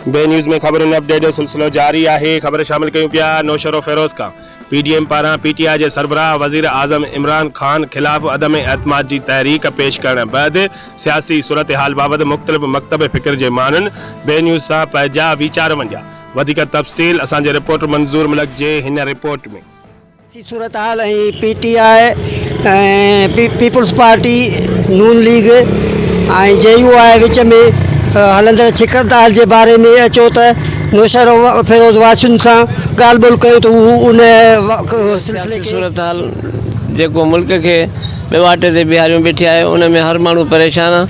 बे न्यूज़ में खबरुनि अपडेट जो सिलसिलो जारी है। खबर शामिल कयूं पिया नौशरो फेरोज़ का। पीडीएम पारां पीटीआई के सरबराह वज़ीर आज़म इमरान खान खिलाफ अदम एतमाद की तहरीक पेश करण बैदि सियासी सूरत हाल बाबत मुख़्तलिफ़ मकतब फ़िक्र के मानन बे न्यूज़ सां पंहिंजा वीचार वंडिया। वधिक तफ़सील असांजे रिपोर्टर मंजूर मलिक जे हिन रिपोर्ट में। सूरत हाल पीटीआई पीपल्स पार्टी नून लीग JUI विच में हलंदड़ छिकरदार के बारे में अचो तो नौशर फेरोज़ वासियुनि सां ॻाल्हि ॿोल कयो तो उन सिलसिले सूरत हाल जो मुल्क के बे वाटे ते बिहारियों बीठी है उन में हर मानू परेशान है।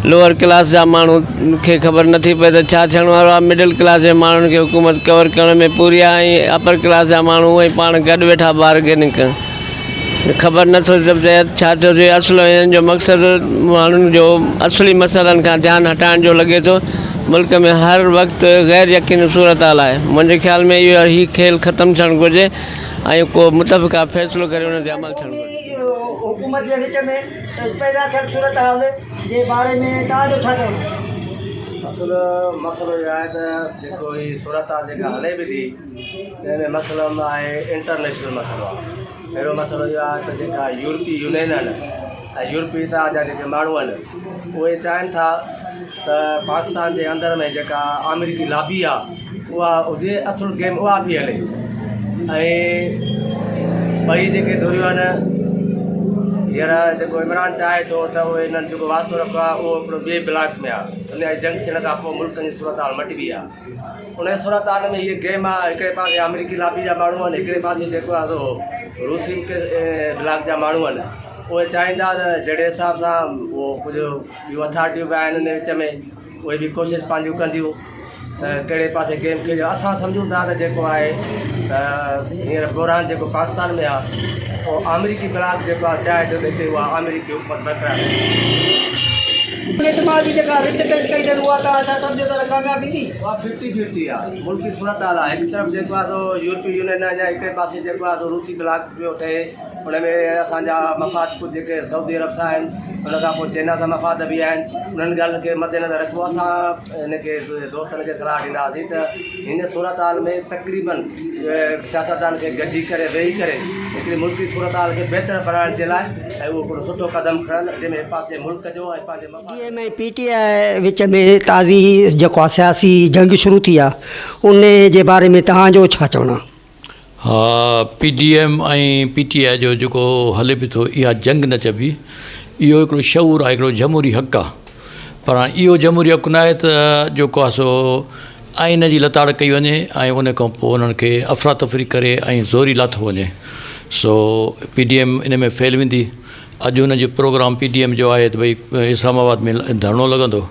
लोअर क्लास जा मानू के खबर नथी पे तो छा थियण वारो आहे। मिडिल क्लास के मानू के हुकूमत कवर करण में पूरी है। अपर क्लास जा मानू उहे पाण गॾु वेठा ॿार खे निकिरनि खबर नथो समुझे छा थो थिए। असुलो इन जो मक़सद माण्हुनि जो असली मसइलनि खां ध्यानु हटाइण जो लगे तो। मुल्क में हर वक्त गैर यकीनी सूरत हाल है। मुझे ख्याल में इहो ही खेल ख़त्म थियणु घुरिजे ऐं को मुतफ़िक़ा फ़ैसिलो करे उन ते अमल थियणु घुरिजे। हुकूमत के विच में पैदा थियल सूरत हाल के बारे में तव्हांजो छा चवणु आहे? असल मसलो यह है तो जो ये सूरत हाल हले भी थी इन मसलो है इंटरनेशनल मसलो है। अड़ो मसलो यह है तो जो यूरोपी यूनियन है यूरोपी जो मानू वे चाहन था तो पाकिस्तान के अंदर में जो अमेरिकी लॉबी आ हुए असल गेम वह भी हले बई जो धुरियूं हींअर जो इमरान चाहे तो इन जो वास्तो रखो वो बे ब्लॉक में उन जंग थियण का मुल्क की सूरत हाल मटिबी उन सूरत हाल में ये गेम है। एक पास अमेरिकी लॉबी जा मानू एक पास जो रूसी के ब्लॉक जा मानू वो चाहता जड़े हिसाब से वो कुछ अथॉरिटियूं भी आहिनि विच में वे भी कोशिश पंहिंजूं कंदियूं कड़े पास गेम खेलियो। असां सम्झूं था तो जो है हींअर बुरहान जो पाकिस्तान में है वो अमेरिकी ब्लॉक जो चाहे तो हिते उहा अमेरिकी हुकूमत बरक़रार है। 50-50 है मुल्क की सूरत हाल है। एक तरफ जो यूरोपी यूनियन है एक पास जो रूसी ब्लॉक पियो थे उनमें असांजा मफ़ाद कुछ जो सऊदी अरब सां उन चाइना सां मफ़ाद भी उन ॻाल्हि के मद्देनज़र रखो असां इनके दोस्तन के सलाह दींदासीं तो इन सूरत हाल में तकरीबन सियासतदान के गॾिजी करे वेही करे हिकिड़ी मुल्क की सूरत हाल के बेहतर बनाइण के लाइ वो हिकिड़ो सुठो कदम खणनि जंहिंमें पासे मुल्क जो ऐं पंहिंजे पीटीआई विच में ताज़ी जो सियासी जंग शुरू थी उन जे बारे में तव्हांजो छा चवणु आहे? हाँ PDM ऐं PTI जो हले भी तो इहा जंग न चबी इहो हिकिड़ो शऊर आहे हिकिड़ो जमहूरी हक़ आहे। पर इहो जमहूरी हक़ न आहे त जेको आहे सो आइन जी लताड़ कई वञे ऐं उन खां पोइ उन्हनि खे अफ़रा तफ़री करे ऐं ज़ोरी लाथो वञे। सो PDM इन में फेल वेंदी। अॼु हुन जो प्रोग्राम PDM जो आहे त भई इस्लामाबाद में धरनो लॻंदो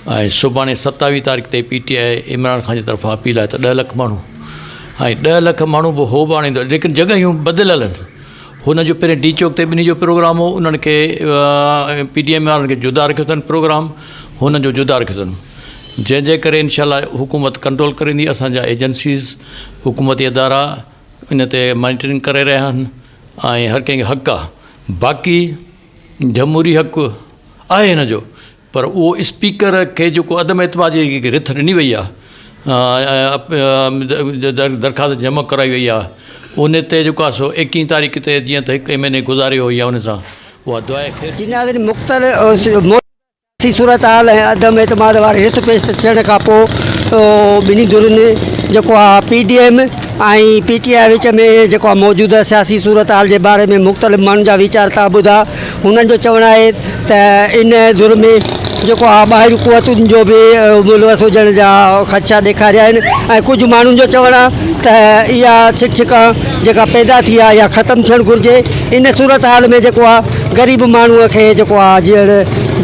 ऐं सुभाणे 27 तारीख़ ते PTI इमरान खान जी तरफ़ां अपील आहे त 10 लख माण्हू ऐं 10 लख माण्हू बि हो बि आणींदो लेकिन जॻहियूं बदिलियल आहिनि। हुन जो पहिरें डी चौक ते ॿिन्ही जो प्रोग्राम हो उन्हनि खे PDM वारनि खे जुदा रखियो अथनि प्रोग्राम हुन जो जुदा रखियो अथनि जंहिंजे करे इनशाला हुकूमत कंट्रोल करींदी। असांजा एजेंसीज़ हुकूमती अदारा इन ते मॉनिटरिंग करे रहिया आहिनि ऐं हर कंहिंखे हक़ आहे। बाक़ी जमहूरी हक़ आहे हिन जो पर उहो स्पीकर खे जेको अदम एतमाद जी रिथ ॾिनी वई आहे दरख़्वास्त जमा कराई वई आहे उन ते जेको आहे सो 21 तारीख़ ते जीअं त 1 महीने गुज़ारियो हुई आहे उन सां उहा दुआ मुख़्तलिफ़ सूरत हाल ऐं अदम एतमाद वारे रिथ पेश थियण खां पोइ ॿिन्ही धुरियुनि जेको आहे PDM ऐं PTI विच में जेको आहे मौजूदा सियासी सूरत हाल के बारे में मुख़्तलिफ़ माण्हुनि जा वीचार था ॿुधा। हुननि जो चवणु आहे त इन धुर में जेको आहे ॿाहिरि कुवतुनि जो बि मुलवस हुजण जा ख़दशा ॾेखारिया आहिनि ऐं कुझु माण्हुनि जो चवणु आहे त इहा छिकछिका जेका पैदा थी आहे इहा ख़तमु थियणु घुरिजे। इन सूरत हाल में जेको आहे ग़रीब माण्हूअ खे जेको आहे जीअण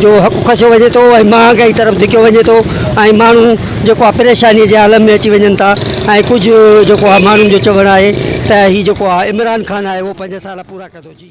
जो हक़ खसियो वञे थो ऐं महांगाई तरफ़ धिकियो वञे थो ऐं माण्हू जेको आहे परेशानी जे आलम में अची वञनि था ऐं कुझु जेको आहे माण्हुनि जो चवणु आहे त हीउ जेको आहे इमरान खान आहे उहो 5 साल पूरा कंदो। जी